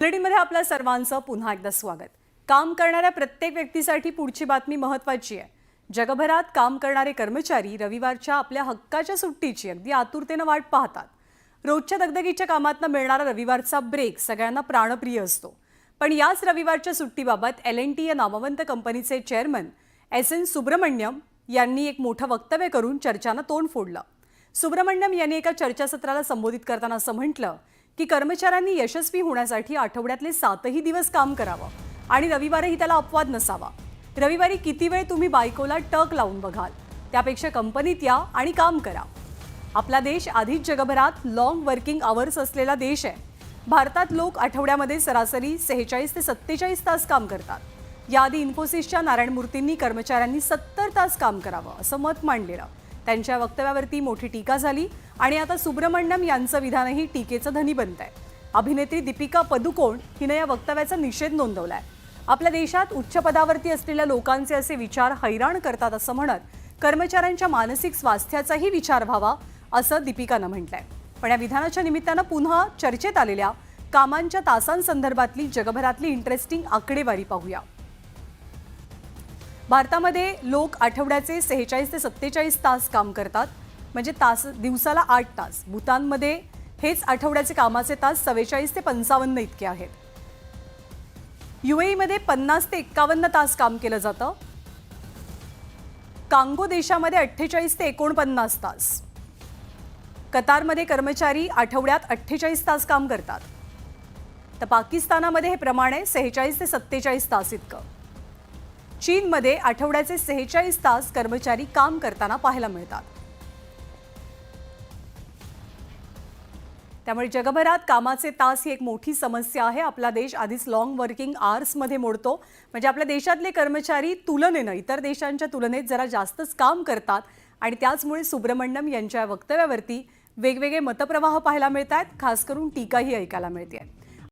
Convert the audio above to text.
बुलेटिनमध्ये आपल्या सर्वांचं पुन्हा एकदा स्वागत। काम करणाऱ्या प्रत्येक व्यक्तीसाठी पुढची बातमी महत्त्वाची आहे। जगभरात काम करणारे कर्मचारी रविवारच्या आपल्या हक्काच्या सुट्टीची अगदी आतुरतेने वाट पाहतात। रोजच्या दगदगीच्या कामातून मिळणारा रविवारचा ब्रेक सगळ्यांना प्राणप्रिय असतो। पण याच रविवारच्या सुट्टीबाबत L&T या नामवंत कंपनीचे चेअरमन SN सुब्रमण्यम यांनी एक मोठं वक्तव्य करून चर्चांना तोंड फोडलं। सुब्रमण्यम यांनी एका चर्चासत्राला संबोधित करताना असं म्हटलं की कर्मचाऱ्यांनी यशस्वी होण्यासाठी आठवड्यातले 7ही दिवस काम करावं आणि रविवारही त्याला अपवाद नसावा। रविवारी किती वेळ तुम्ही बायकोला टक लावून बघाल, त्यापेक्षा कंपनीत या आणि काम करा। आपला देश आधीच जगभरात लॉंग वर्किंग आवर्स असलेला देश आहे। भारतात लोक आठवड्यामध्ये सरासरी 46 ते 47 तास काम करतात। याआधी इन्फोसिसच्या नारायण मूर्तींनी कर्मचाऱ्यांनी 70 तास काम करावं असं मत मांडलेलं। त्यांच्या वक्तव्यावरती मोठी टीका झाली आणि आता सुब्रमण्यम यांचं विधानही टीकेचं धनी बनतंय। अभिनेत्री दीपिका पदुकोण हिने या वक्तव्याचा निषेध नोंदवलाय। आपल्या देशात उच्च पदावरती असलेल्या लोकांचे असे विचार हैराण करतात असं म्हणत कर्मचाऱ्यांच्या मानसिक स्वास्थ्याचाही विचार व्हावा असं दीपिकानं म्हटलंय। पण या विधानाच्या निमित्तानं पुन्हा चर्चेत आलेल्या कामांच्या तासांसंदर्भातली जगभरातली इंटरेस्टिंग आकडेवारी पाहूया। भारतामध्ये लोक आठवड्याचे 46 ते 47 तास काम करतात, म्हणजे दिवसाला 8 तास। भूतानमध्ये हेच आठवड्याचे कामाचे तास 44 ते 55 इतके आहेत। UAE मध्ये 50 ते 51 तास काम केलं जातं। कांगो देशामध्ये 48 ते 49 तास। कतारमध्ये कर्मचारी आठवड्यात 48 तास काम करतात। तर पाकिस्तानामध्ये हे प्रमाण आहे 46 ते 47 तास इतकं। चीनमध्ये आठवड्याचे 46 तास कर्मचारी काम करताना पाहायला मिळतात। त्यामुळे जगभरात कामाचे तास ही एक मोठी समस्या आहे। आपला देश आधीच लॉंग वर्किंग आवर्समध्ये मोडतो, म्हणजे आपल्या देशातले कर्मचारी तुलनेने इतर देशांच्या तुलनेत जरा जास्तच काम करतात आणि त्याचमुळे सुब्रमण्यम यांच्या वक्तव्यावरती वेगवेगळे मतप्रवाह पाहायला मिळतात, खास करून टीकाही ऐकायला मिळते।